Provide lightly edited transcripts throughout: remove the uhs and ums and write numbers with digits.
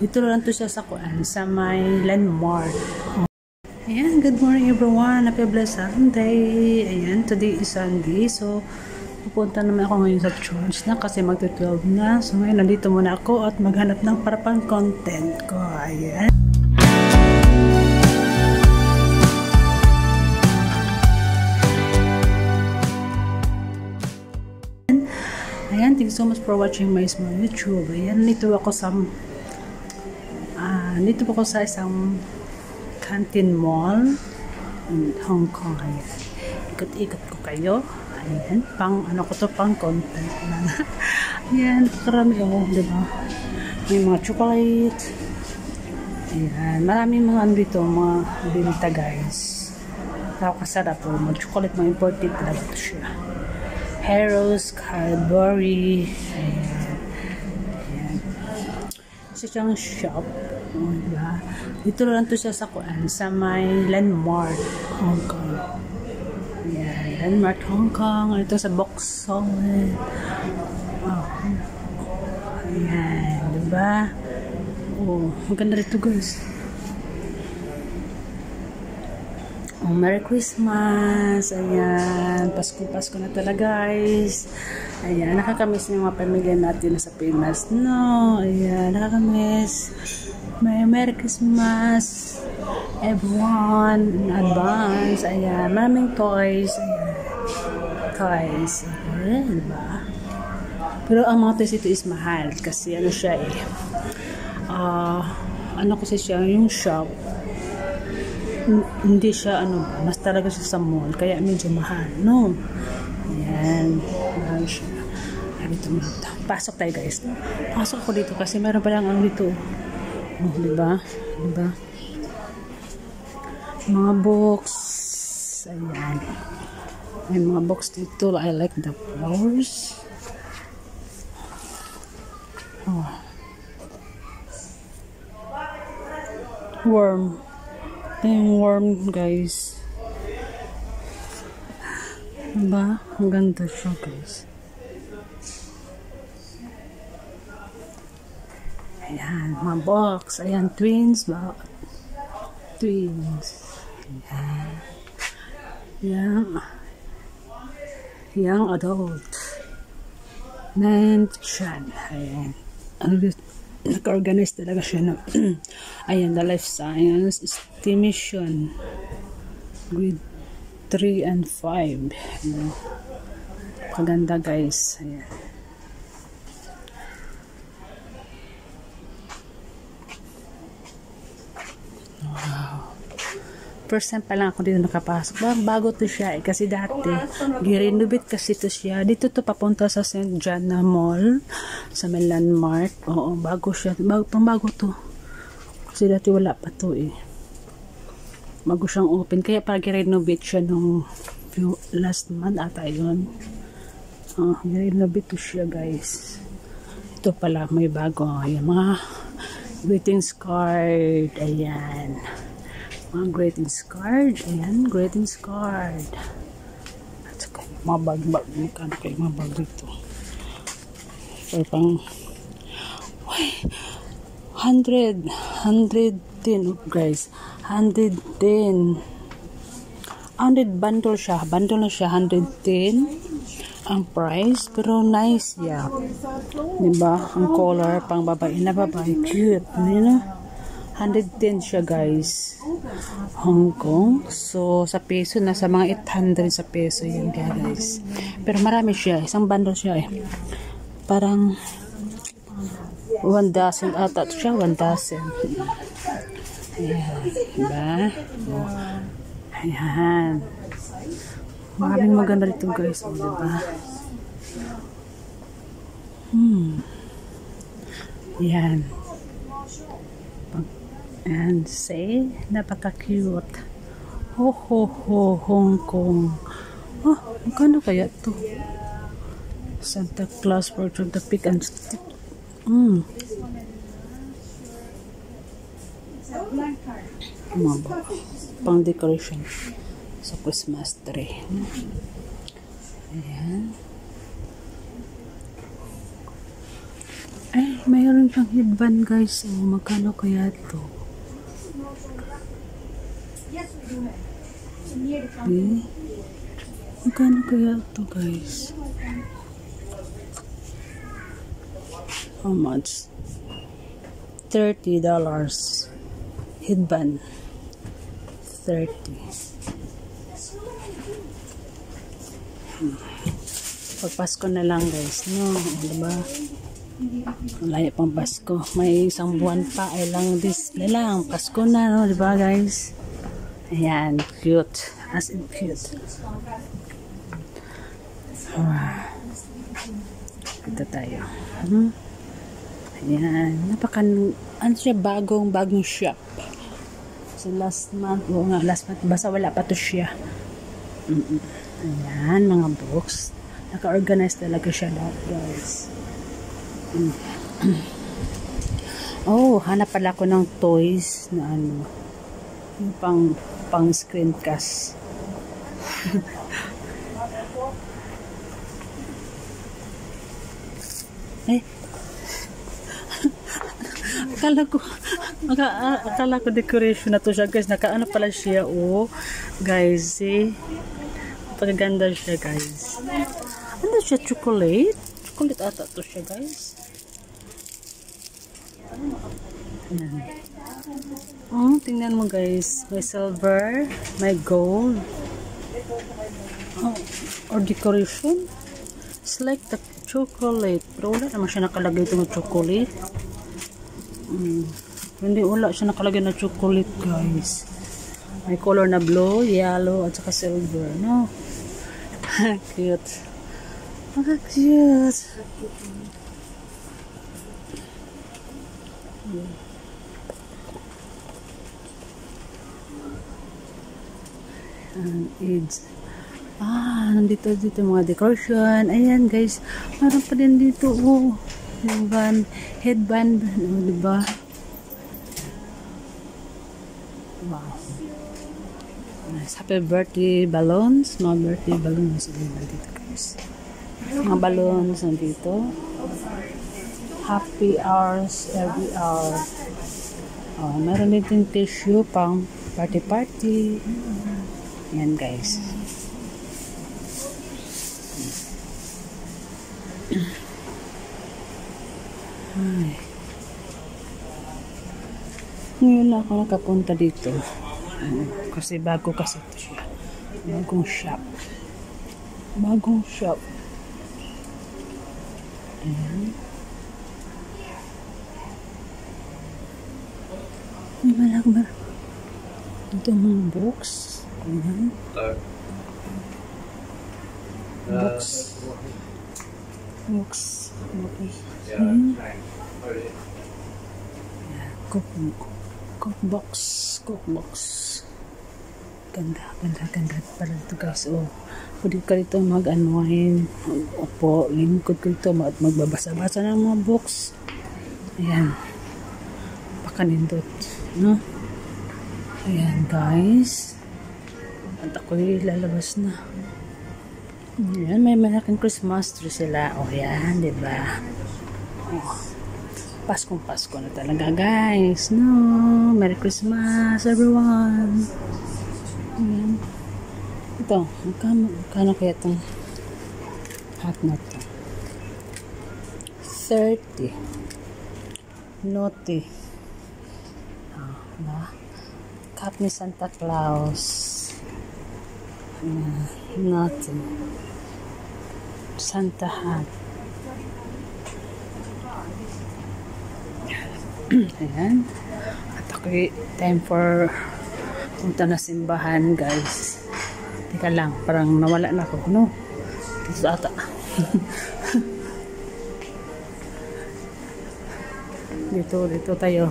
Dito lang to siya sa kuan, sa may landmark. Ayan, good morning everyone. Happy blessed Sunday. Ayan, today is Sunday. So, pupunta naman ako ngayon sa church na kasi magto-12 na. So, ngayon nandito muna ako at maghanap ng parapang content ko. Ayan. Ayan, thank you so much for watching my small YouTube. Ayan, dito po ako sa isang Canton Mall in Hong Kong. Ayan. Ikot-ikot ko kayo. Ayan, pang content na. Ayan, karami ako, diba? May mga chocolate. Ayan, maraming mga dito, mga binita guys. Nakakasarap po. Mga chocolate, mga imported talaga ito siya. Harrows, Cadbury. Ayan. Ayan. Isa siyang shop. Diba? Dito lang to siya sa kuan, sa may landmark Hong Kong. Ayan, landmark Hong Kong. Ito sa Boxon. Oh. Ayan, diba? Oh, maganda rito guys. Oh, Merry Christmas! Ayan, Pasko na talaga guys. Ayan, nakakamiss yung mga pamilya natin sa Pinas. No, ayan, nakakamiss. Merry Christmas everyone in advance. Ayan, maraming toys. Ayan, toys. Ayan, diba? Pero ang mga toys ito is mahal kasi ano siya eh. Ano kasi siya, yung shop. Hindi siya mas talaga siya sa mall kaya medyo mahal, no? Ayan, mahal siya. Dito na. Pasok tayo guys. Pasok ako dito kasi meron pa lang dito. Oh, diba? Diba? Mga box. Ayan. May mga box dito. I like the flowers. Oh. Worm. Yung worm guys. Diba? Ang ganda siya guys. Ayan, mga box. Ayan, twins ba? Twins. Ayan. Young adult. Mansion. Ayan. Ano dito? Naka-organize talaga siya na. Ayan, the life science estimation grade 3 and 5. Ayan. Paganda guys. Ayan. Wow. First time pa lang ako dito nakapasok. Bago to siya eh. Kasi dati, girenovate kasi to siya. Dito to papunta sa St. John na Mall. Sa may landmark. Oo, bago siya. Bago to. Kasi dati wala pa to eh. Bago siyang open. Kaya para girenovate siya nung last month ata yun. Girenovate to siya guys. Ito pala may bago. Ayan, mga greetings card. Ayan. Mga greetings card. Ayan, greetings card. At saka mga bag-bag. Magkano kayo mga bag dito. Or pang 110 guys. 110 bundle siya. Bundle na siya 110 ang price. Pero nice yeah. Diba? Ang color pang babae na babae. Cute. You know? 110 siya guys. Hong Kong. So sa peso nasa mga 800 sa peso yun guys. Pero marami siya. Isang bundle siya eh. Parang 1 dozen ata siya. 1 dozen. Ayan. Diba? Ayan. Maraming maganda rito guys. O, diba? Ayan. And say, napaka-cute. Ho, Hong Kong. Oh, magkano kaya to? Santa Claus portrait of the pig and stick. Pang decoration sa Christmas tree. Ayan. Ay, mayroon siyang headband guys. Oh, magkano kaya ito? Okay. Magkano kaya ito guys? How much? $30. Headband. 30. Pagpasko na lang guys, no? Diba? Malaya pang Pasko. May isang buwan pa. Ay lang display lang. Pasko na, no? Diba guys? Ayan. Cute. As in cute. Ito tayo. Ayan. Ano siya? Bagong shop. So last month. Oo nga, last month. Basta wala pa to siya. Ayan. Mga books. Naka-organize talaga siya lahat guys. Oh, hanap pala ko ng toys na ano. Yung pang screencast. Akala ko decoration na to siya guys. Nakaano pala siya oh. Guys, pagaganda siya guys. Ano siya? Chocolate? Chocolate ata to siya guys. Ayan. Oh, tingnan mo guys. May silver, may gold. Oh, or decoration. It's like the chocolate. Pero wala naman siya nakalagay itong chocolate. Hindi, wala siya nakalagay na chocolate guys. May color na blue, yellow, at saka silver. No? Cute. Cute. AIDS. Nandito mga decoration. Ayan guys, meron pa din dito oh. Headband, diba? Wow. Nice. Happy birthday balloons. Mga birthday balloons dito guys. Mga balloons nandito. Happy hours every hour. Meron din tissue pang party. Yan guys. Ay. Ngayon lang ako nakapunta dito. Kasi bago kasi ito siya. Bagong shop. Ayan. Malakbar. Ito mga books. Ayan. Books. Ayan. Cookbox. Ganda pala ito guys. Oh, pwede ka dito mag-unwind. Opo, lingkod ko dito at magbabasa-basa ng mga books. Ayan. Pakanindot. No? Ayan guys. At ako'y lalabas na. Ayan, may malaking Christmas tree sila. O yan, diba? Oh. Paskong Pasko na talaga guys. No, Merry Christmas everyone. Ayan. Ito, magkano kaya itong hat na ito? 30. Naughty. Cap ni Santa Claus. Naughty. Santa hat. Ayan. At ako'y time for punta na simbahan guys. Teka lang, parang nawala na ako, no? Dito ata. dito tayo.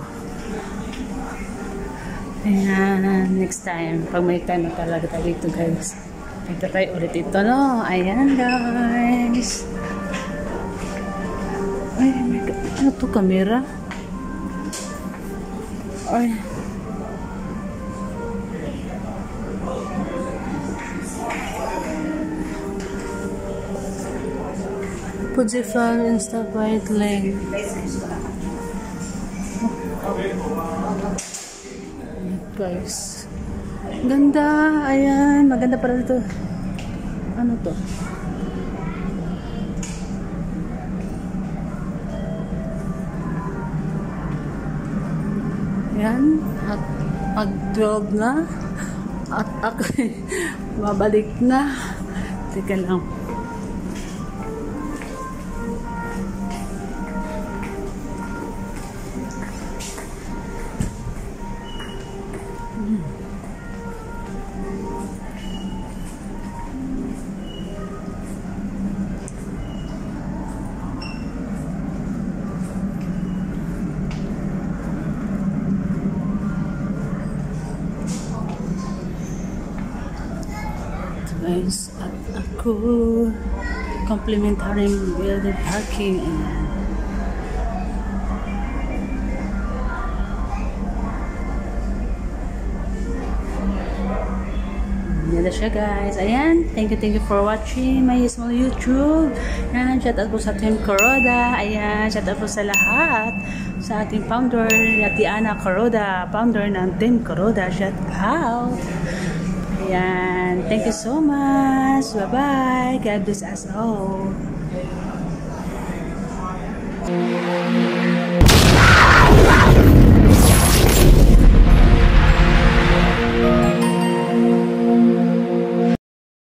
Ayan, next time, pag may time na talaga tayo dito guys. Dito tayo ulit ito, no? Ayan guys. Ay, my God. Ano to, camera? Ay. Put the flower and stop white lane. Guys. Ganda. Ayan. Maganda para dito. Ano to? Ayan. At mag-12 na. At ako mabalik na. Teka lang. Guys, at ako complimentary building parking. Ayan. Yan na siya guys. Ayan. Thank you for watching my small YouTube. Ayan. Shout out po sa Team Kuroda. Ayan. Shout out po sa lahat. Sa ating founder, Ana Kuroda. Founder ng Team Kuroda. Shout out. Ayan. Thank you so much. Bye-bye. God bless us all.